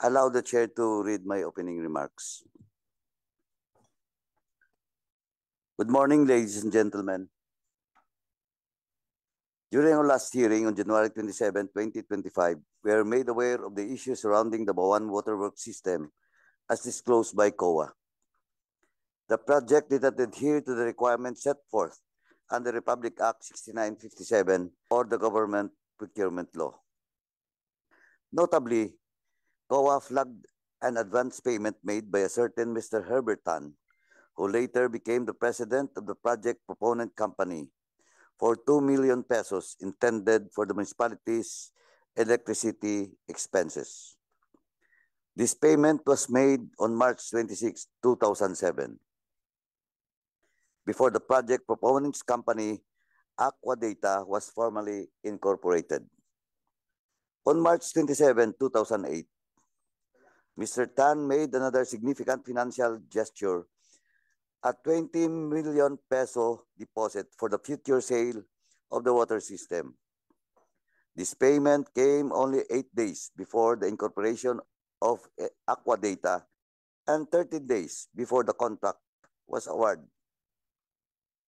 allow the chair to read my opening remarks. Good morning, ladies and gentlemen. During our last hearing on January 27, 2025, we are made aware of the issues surrounding the Bawan Waterworks system as disclosed by COA. The project did not adhere to the requirements set forth under Republic Act 6957 or the Government Procurement Law. Notably, COA flagged an advance payment made by a certain Mr. Herbert Tan, who later became the president of the project proponent company, for 2 million pesos intended for the municipality's electricity expenses. This payment was made on March 26, 2007, before the project proponent's company, Aqua Data, was formally incorporated. On March 27, 2008, Mr. Tan made another significant financial gesture, a 20 million peso deposit for the future sale of the water system. This payment came only 8 days before the incorporation of Aqua Data and 30 days before the contract was awarded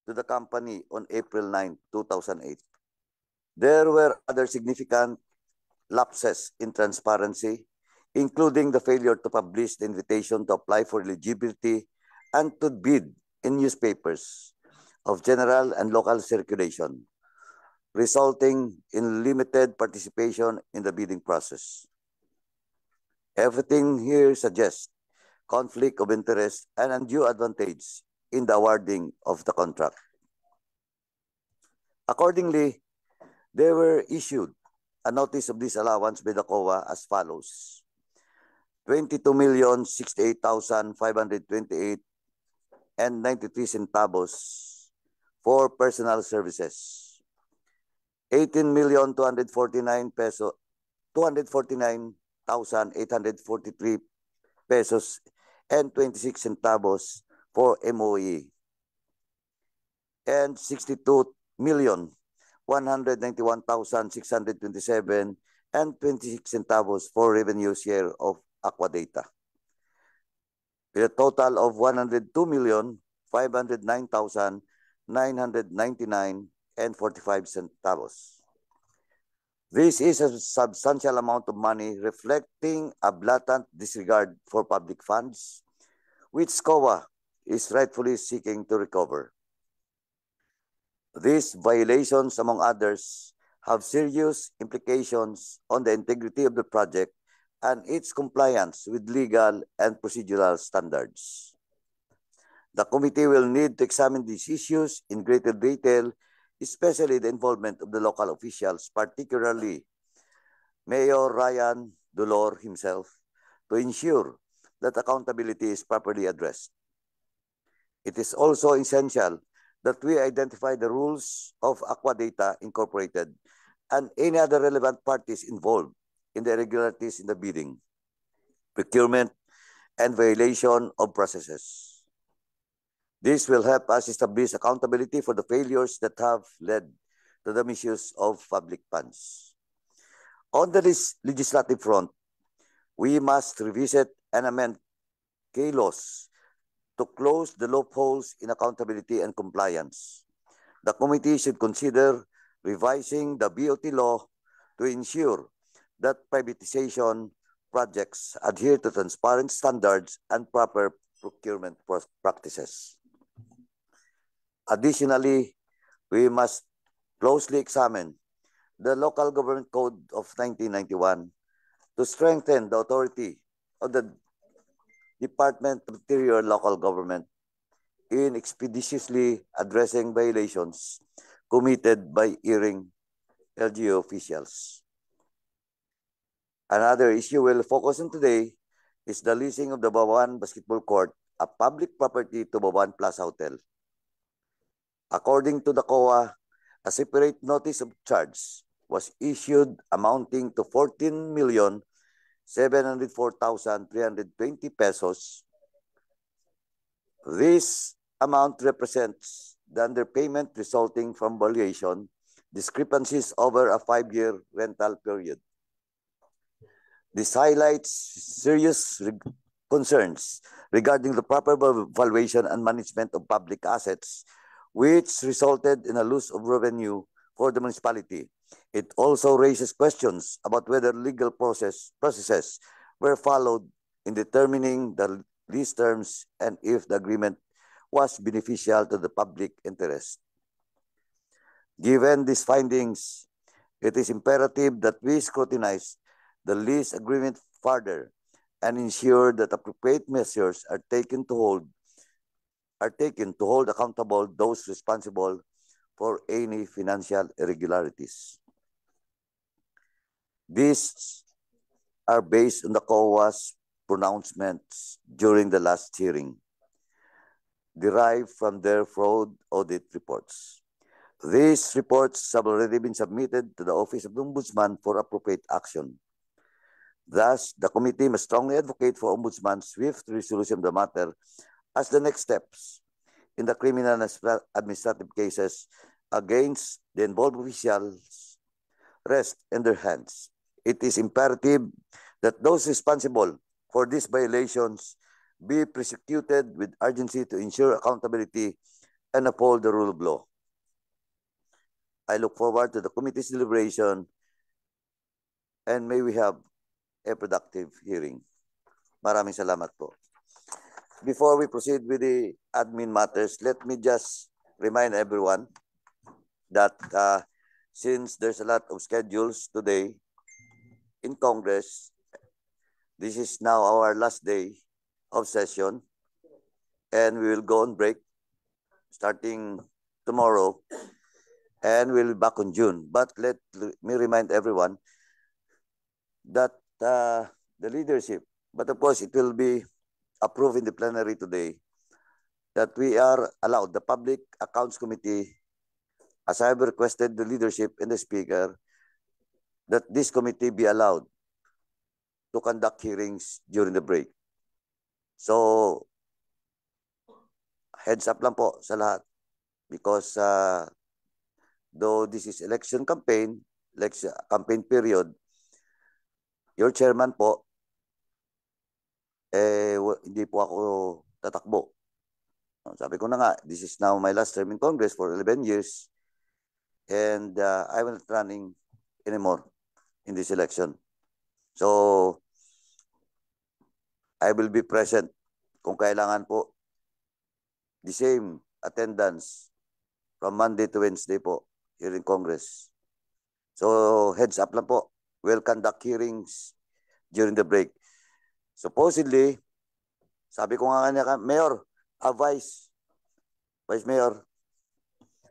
to the company on April 9, 2008. There were other significant lapses in transparency, including the failure to publish the invitation to apply for eligibility and to bid in newspapers of general and local circulation, resulting in limited participation in the bidding process. Everything here suggests conflict of interest and undue advantage in the awarding of the contract. Accordingly, they were issued a notice of disallowance by the COA as follows: 22,068,528 and 93 centavos for personal services, 18,249 peso, 249,843 pesos and 26 centavos for MOE, and 62,191,627 and 26 centavos for revenue share of Aqua Data, with a total of 102,509,999 and 45 centavos. This is a substantial amount of money reflecting a blatant disregard for public funds, which COA is rightfully seeking to recover. These violations, among others, have serious implications on the integrity of the project and its compliance with legal and procedural standards. The committee will need to examine these issues in greater detail, especially the involvement of the local officials, particularly Mayor Ryan Dolor himself, to ensure that accountability is properly addressed. It is also essential that we identify the rules of Aqua Data Incorporated and any other relevant parties involved in the irregularities in the bidding, procurement, and violation of processes. This will help us establish accountability for the failures that have led to the misuse of public funds. On the legislative front, we must revisit and amend K-laws to close the loopholes in accountability and compliance. The committee should consider revising the BOT law to ensure that privatization projects adhere to transparent standards and proper procurement practices. Additionally, we must closely examine the Local Government Code of 1991 to strengthen the authority of the Department of Interior Local Government in expeditiously addressing violations committed by erring LGU officials. Another issue we'll focus on today is the leasing of the Bawan Basketball Court, a public property, to Bawan Plaza Hotel. According to the COA, a separate notice of charge was issued amounting to 14,704,320 pesos. This amount represents the underpayment resulting from valuation discrepancies over a 5-year rental period. This highlights serious concerns regarding the proper valuation and management of public assets, which resulted in a loss of revenue for the municipality. It also raises questions about whether legal processes were followed in determining the lease terms and if the agreement was beneficial to the public interest. Given these findings, it is imperative that we scrutinize the lease agreement further and ensure that appropriate measures are taken to hold accountable those responsible for any financial irregularities. These are based on the COA's pronouncements during the last hearing, derived from their fraud audit reports. These reports have already been submitted to the Office of the Ombudsman for appropriate action. Thus, the committee must strongly advocate for Ombudsman's swift resolution of the matter as the next steps in the criminal and administrative cases against the involved officials rest in their hands. It is imperative that those responsible for these violations be prosecuted with urgency to ensure accountability and uphold the rule of law. I look forward to the committee's deliberation and may we have a productive hearing. Maraming salamat po. Before we proceed with the admin matters, let me just remind everyone that since there's a lot of schedules today in Congress, this is now our last day of session and we will go on break starting tomorrow and we'll be back on June. But let me remind everyone that the leadership, but of course it will be approved in the plenary today, that we are allowed, the Public Accounts Committee, as I have requested the leadership and the speaker, that this committee be allowed to conduct hearings during the break. So, heads up lang po sa lahat because though this is election campaign period, your chairman po, hindi po ako tatakbo. Sabi ko na nga, this is now my last term in Congress for 11 years and I'm not running anymore in this election. So, I will be present kung kailangan po the same attendance from Monday to Wednesday po here in Congress. So, heads up lang po. We'll conduct hearings during the break. Supposedly, sabi ko nga kanya, Mayor, Vice Mayor,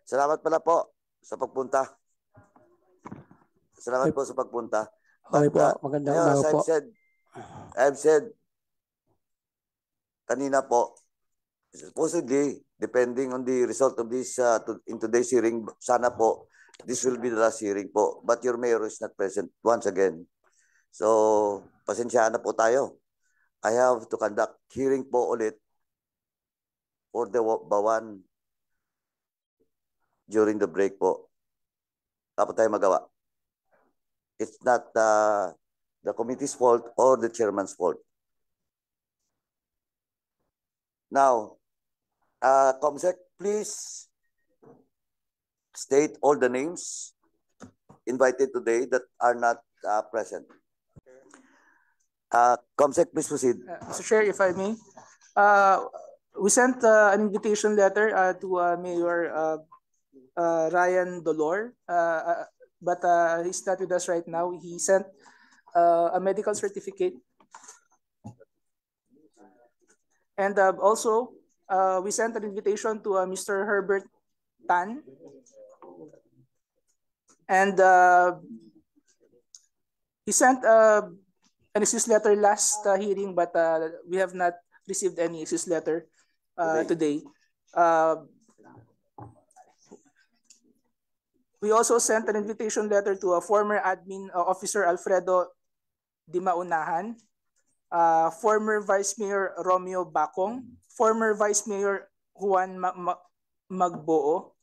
salamat pala po sa pagpunta. Salamat po sa pagpunta. Okay po, magandang umaga po. I've said kanina po, supposedly, depending on the result of this in today's hearing, sana po, this will be the last hearing po. But your mayor is not present once again. So, pasensyahan na po tayo. I have to conduct hearing po ulit for the Bawan during the break po. Dapat tayo magawa. It's not the committee's fault or the chairman's fault. Now, Comsec, please state all the names invited today that are not present. Comsec, please proceed. Mr. Chair, if I may, we sent an invitation letter to Mayor Ryan Dolor, but he's not with us right now. He sent a medical certificate. And also, we sent an invitation to Mr. Herbert Tan. And he sent an excuse letter last hearing, but we have not received any excuse letter today. We also sent an invitation letter to a former admin officer, Alfredo Di Maunahan, former Vice Mayor Romeo Bacong, former Vice Mayor Juan Magboo,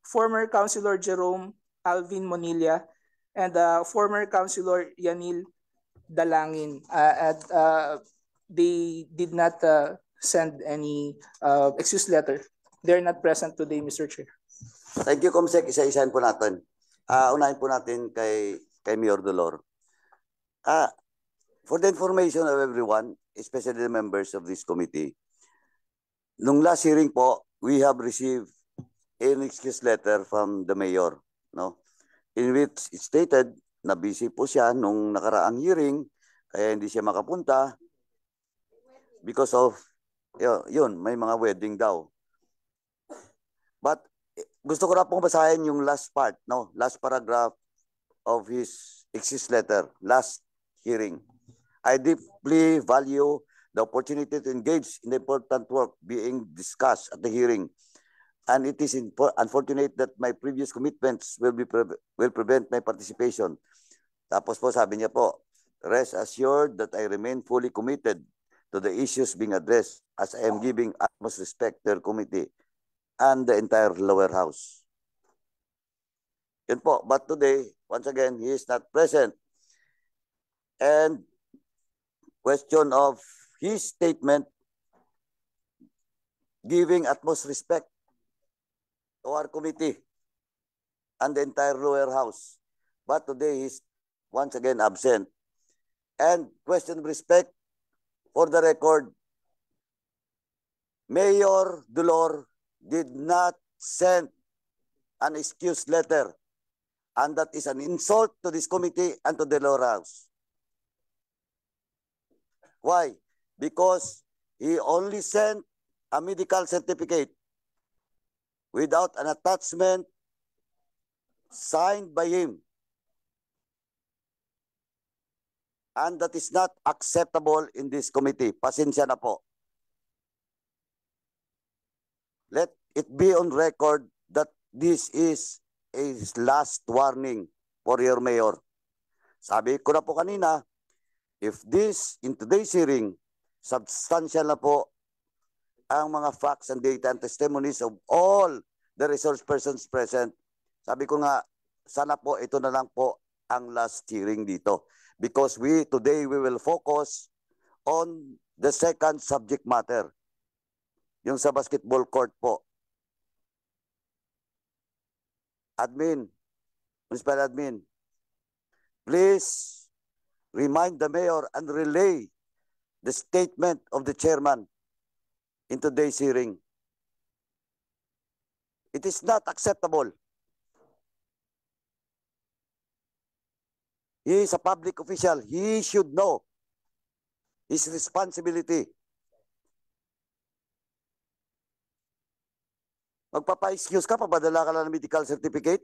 former Councilor Jerome Alvin Monilla, and former Councilor Yanil Dalangin, they did not send any excuse letter. They're not present today, Mr. Chair. Thank you, Comsec. Isa-isahin po natin. Unahin po natin kay Mayor Dolor. For the information of everyone, especially the members of this committee, nung last hearing po, we have received an excuse letter from the mayor, no? In which it stated na busy po siya nung nakaraang hearing, kaya hindi siya makapunta because of, yun, may mga wedding daw. But gusto ko na pong basahin yung last part, no? Last paragraph of his excuse letter, last hearing. I deeply value the opportunity to engage in the important work being discussed at the hearing. And it is unfortunate that my previous commitments will prevent my participation. Tapos po sabi niya po, rest assured that I remain fully committed to the issues being addressed as I am giving utmost respect to the committee and the entire lower house. Yun po. But today, once again, he is not present. And question of his statement giving utmost respect to our committee and the entire lower house. But today he's once again absent. And question of respect, for the record, Mayor Dolor did not send an excuse letter, and that is an insult to this committee and to the lower house. Why? Because he only sent a medical certificate without an attachment signed by him. And that is not acceptable in this committee. Pasensya na po. Let it be on record that this is a last warning for your mayor. Sabi ko na po kanina, if this, in today's hearing, substantial na po ang mga facts and data and testimonies of all the resource persons present. Sabi ko nga, sana po ito na lang po ang last hearing dito. Because today we will focus on the second subject matter. Yung sa basketball court po. Admin, Municipal Admin, please remind the mayor and relay the statement of the chairman in today's hearing. It is not acceptable. He is a public official. He should know his responsibility. Magpapa-excuse ka, papadala ka lang ng medical certificate?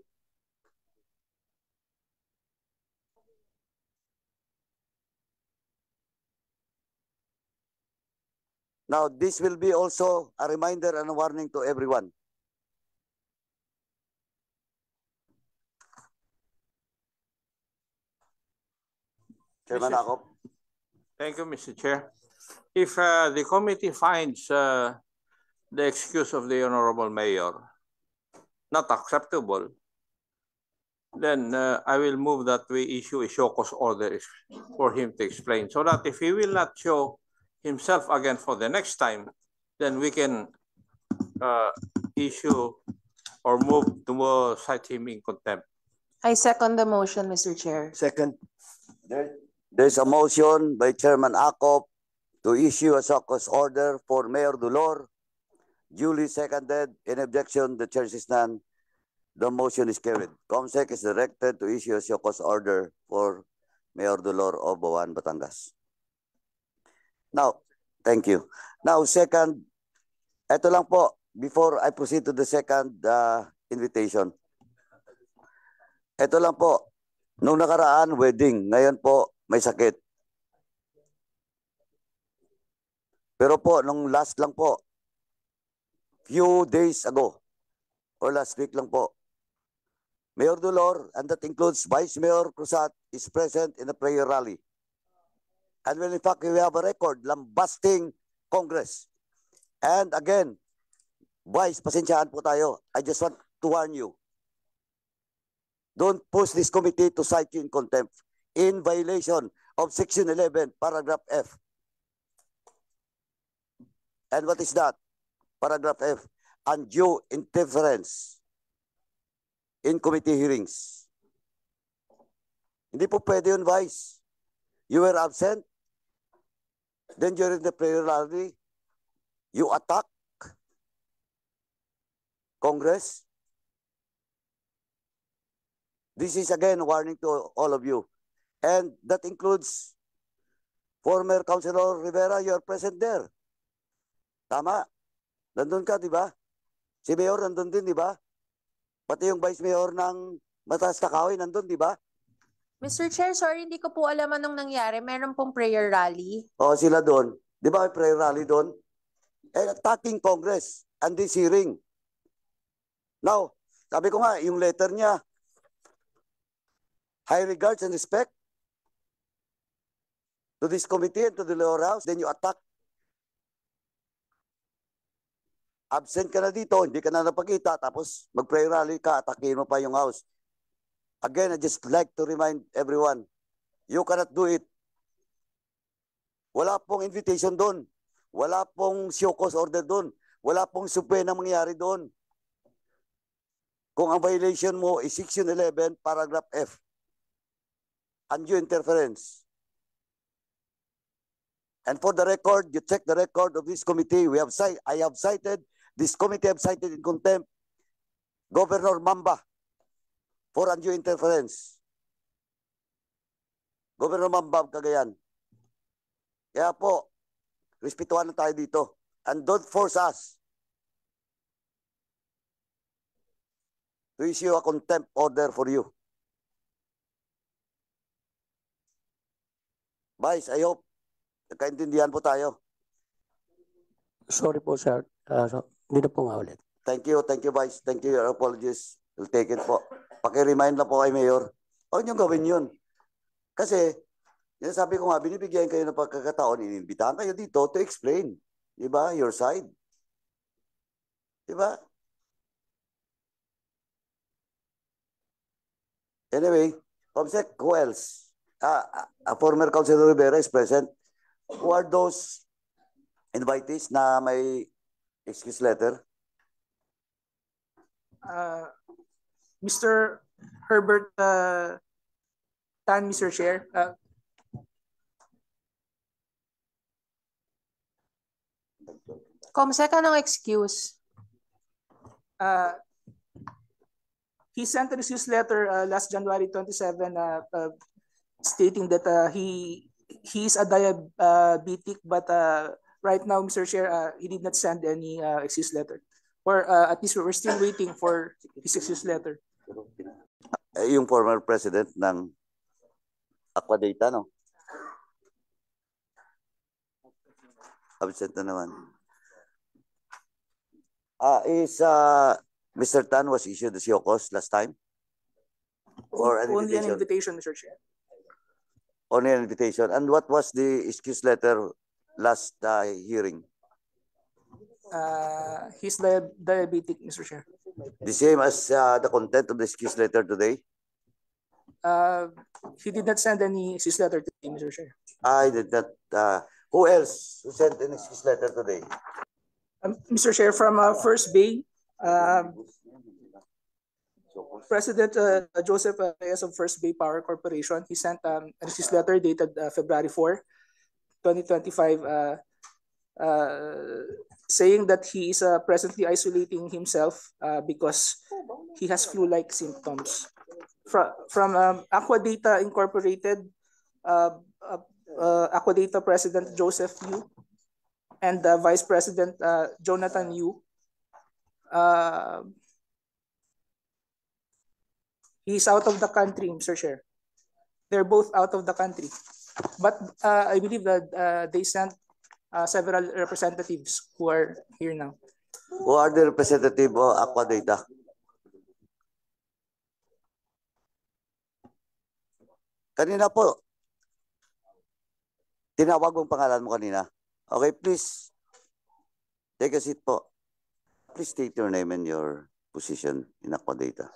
Now, this will be also a reminder and a warning to everyone. Chairman Akop. Thank you, Mr. Chair. If the committee finds the excuse of the Honorable Mayor not acceptable, then I will move that we issue a show cause order for him to explain, so that if he will not show himself again for the next time, then we can issue or move to cite him in contempt. I second the motion, Mr. Chair. Second. There's a motion by Chairman Akop to issue a show cause order for Mayor Dolor. Duly seconded. In objection, the chair is none. The motion is carried. COMSEC is directed to issue a show cause order for Mayor Dolor of Bawan, Batangas. Now, thank you. Now, second, ito lang po, before I proceed to the second invitation. Ito lang po, nung nakaraan, wedding. Ngayon po, may sakit. Pero po, nung last lang po, few days ago, or last week lang po, Mayor Dolor, and that includes Vice Mayor Cruzat, is present in a prayer rally. And when in fact, we have a record, lambasting Congress. And again, Vice, pasensyaan po tayo. I just want to warn you. Don't push this committee to cite you in contempt in violation of Section 11, Paragraph F. And what is that? Paragraph F. Undue interference in committee hearings. Hindi po pwede yun, Vice. You were absent. Then during the prayer rally, you attack Congress. This is again a warning to all of you. And that includes former Councilor Rivera, you are present there. Tama. Nandun ka, di ba? Si Mayor nandun din, di ba? Pati yung Vice Mayor ng Mataas na Kahoy nandun, di ba? Mr. Chair, sorry, hindi ko po alam anong nangyari. Meron pong prayer rally. O, sila doon. Di ba may prayer rally doon? And attacking Congress and this hearing. Now, sabi ko nga, yung letter niya, high regards and respect to this committee and to the lower house, then you attack. Absent ka na dito, hindi ka na napakita, tapos mag-prayer rally ka, atakin mo pa yung house. Again, I just like to remind everyone, you cannot do it. Wala pong invitation doon. Wala pong show cause order doon. Wala pong supwe na mangyari doon. Kung ang violation mo is Section 11, Paragraph F. Undue interference. And for the record, you check the record of this committee. I have cited, this committee have cited in contempt Governor Mamba for undue interference. Governor Mamba, Cagayan. Kaya po, respetuhan na tayo dito. And don't force us to issue a contempt order for you. Vice, I hope nagkaintindihan po tayo. Sorry po, sir. Hindi na po nga ulit. Thank you, Vice. Thank you, your apologies. We'll take it po. Paki-remind lang po kay Mayor. Huwag niyong gawin yun. Kasi, yan sabi ko nga, binibigyan kayo ng pagkakataon, inimbitahan kayo dito to explain. Diba? Your side. Diba? Anyway, Comsec, who else? Former Councilor Rivera is present. Who are those invitees na may excuse letter? Mr. Herbert Tan, Mr. Chair. Comsec, anong excuse? He sent an excuse letter last January 27 stating that he is a diabetic, but right now, Mr. Chair, he did not send any excuse letter. Or at least we're still waiting for his excuse letter. Yung former president ng Aquadata, no? Absent na naman. Mr. Tan was issued the show cause last time? Or an Only invitation? an invitation, Mr. Chair. Only an invitation. And what was the excuse letter last hearing? He's diabetic, Mr. Chair. The same as the content of the excuse letter today? He did not send any excuse letter today, Mr. Chair. I did not. Who else who sent an excuse letter today? Mr. Chair, from First Bay, President Joseph Reyes of First Bay Power Corporation, he sent an excuse letter dated February 4, 2025, saying that he is presently isolating himself because he has flu-like symptoms. From Aquadata Incorporated, Aquadata President Joseph Yu and Vice President Jonathan Yu. He's out of the country, Mr. Chair. They're both out of the country. But I believe that they sent several representatives who are here now. Who are the representative of Aquadata? Kanina po, tinawag mong pangalan mo kanina. Okay, please, take a seat po. Please state your name and your position in Aquadata.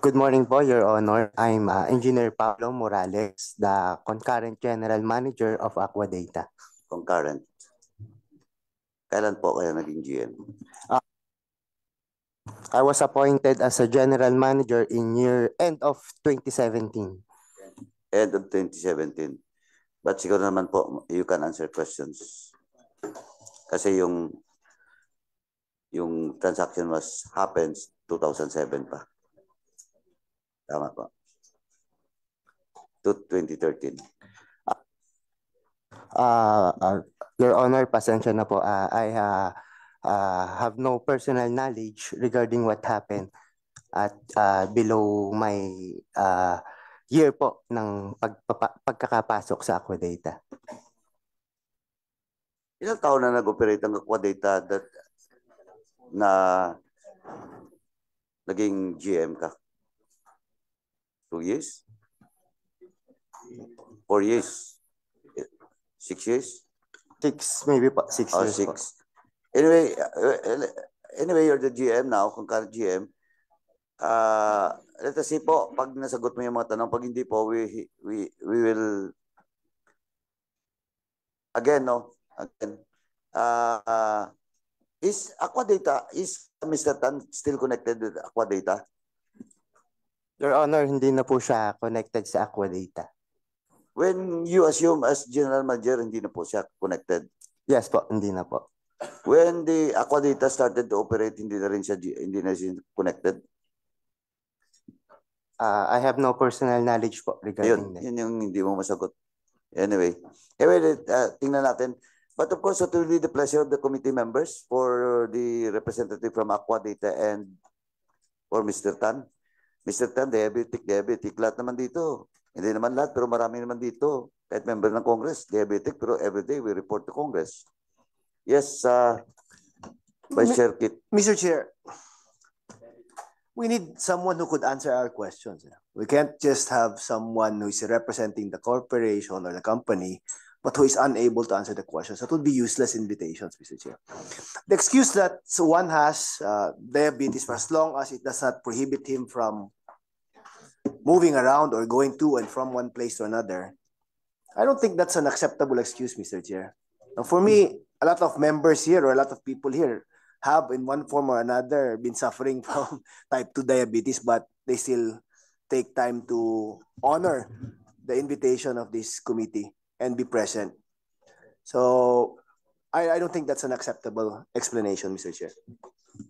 Good morning po, Your Honor. I'm Engineer Pablo Morales, the Concurrent General Manager of Aquadata. Concurrent. Kailan po kayo naging GM? I was appointed as a General Manager in end of 2017. End of 2017. But siguro naman po, you can answer questions. Kasi yung transaction happens 2007 pa. Tama po. To 2013. Your Honor, pasensya na po. I have no personal knowledge regarding what happened at below my year po ng pagkakapasok sa Aquadata. Ilang taon na nag-operate ang Aquadata na naging GM ka? 2 years? 4 years? 6 years? 6, maybe po. 6 Oh, years 6. po. Anyway, you're the GM now, concurrent GM. Let us see po, pag nasagot mo yung mga tanong, pag hindi po, we will again, is Aquadata, is Mr. Tan still connected with Aquadata? Your Honor, hindi na po siya connected sa Aquadata. When you assume as General Manager, hindi na po siya connected? Yes po, hindi na po. When the Aquadata started to operate, hindi na siya connected? I have no personal knowledge po regarding that. Yun yung hindi mo masagot. Anyway, tingnan natin. But of course, it will be the pleasure of the committee members for the representative from Aquadata and for Mr. Tan. Mr. Tan, diabetic, lahat naman dito. Hindi naman lahat, pero marami naman dito. Kahit member ng Congress, diabetic, pero everyday we report to Congress. Yes, Vice Chair Kit. Mr. Chair, we need someone who could answer our questions. We can't just have someone who is representing the corporation or the company, but who is unable to answer the questions. That would be useless invitations, Mr. Chair. The excuse that one has diabetes for as long as it does not prohibit him from moving around or going to and from one place to another, I don't think that's an acceptable excuse, Mr. Chair. Now, for me, a lot of members here or a lot of people here have in one form or another been suffering from type 2 diabetes, but they still take time to honor the invitation of this committee and be present. So I don't think that's an acceptable explanation, Mr. Chair.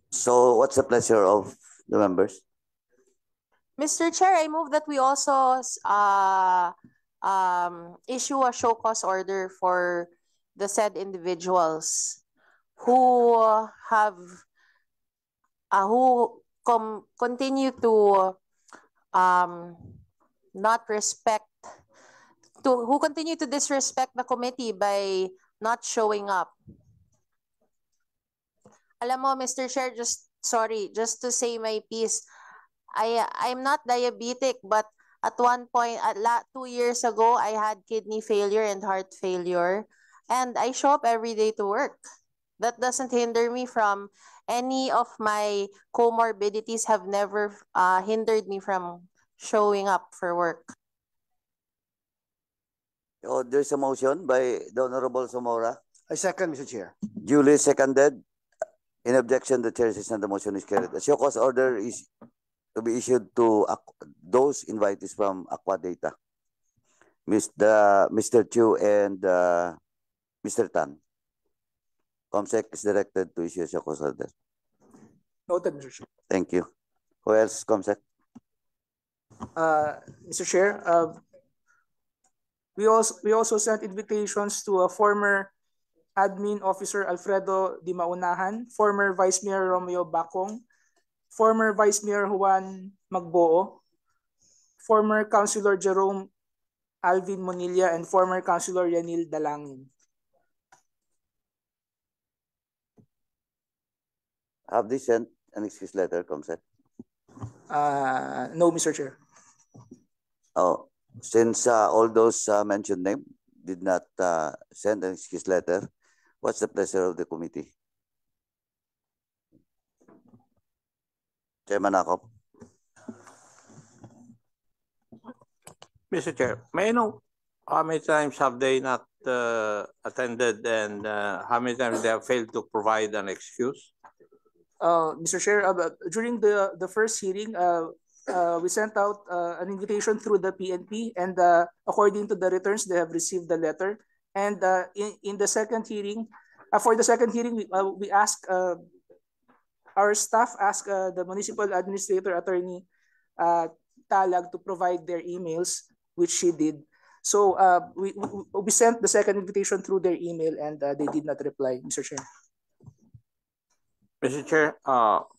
So what's the pleasure of the members? Mr. Chair, I move that we also issue a show cause order for the said individuals who have continue to not respect who continue to disrespect the committee by not showing up. Alam mo, Mr. Chair, just to say my piece, I'm not diabetic, but at one point, 2 years ago, I had kidney failure and heart failure, and I show up every day to work. That doesn't hinder me from any of my comorbidities have never hindered me from showing up for work. Oh, there's a motion by the Honorable Zamora. I second, Mr. Chair. Duly seconded. In objection, the chair says the motion is carried. A show cause order is to be issued to those invitees from Aquadata, Mr. Chu and Mr. Tan. COMSEC is directed to issue a show cause order. Noted, Mr. Chair. Thank you. Who else, COMSEC? Mr. Chair, we also sent invitations to a former Admin Officer Alfredo Di Maunahan, former Vice Mayor Romeo Bacong, former Vice Mayor Juan Magboo, former Councilor Jerome Alvin Monilla, and former Councilor Yanil Dalangin. Have they sent an excuse letter, COMSEC? No, Mr. Chair. Oh, since all those mentioned name did not send an excuse letter, what's the pleasure of the committee? Chairman Akop. Mr. Chair, may I know how many times have they not attended and how many times they have failed to provide an excuse? Mr. Chair, during the first hearing, we sent out an invitation through the PNP, and according to the returns, they have received the letter. And in the second hearing, for the second hearing, we asked our staff asked the municipal administrator, Attorney Talag, to provide their emails, which she did. So we sent the second invitation through their email, and they did not reply, Mr. Chair. Mr. Chair,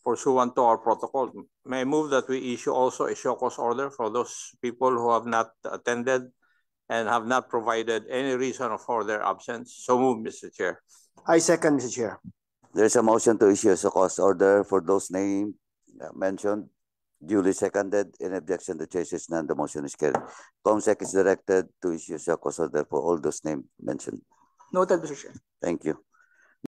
pursuant to our protocol, may I move that we issue also a show cause order for those people who have not attended and have not provided any reason for their absence? So move, Mr. Chair. I second, Mr. Chair. There's a motion to issue a show cause order for those named mentioned. Duly seconded. In objection, the chair says none. The motion is carried. COMSEC is directed to issue a show cause order for all those named mentioned. Noted, Mr. Chair. Thank you.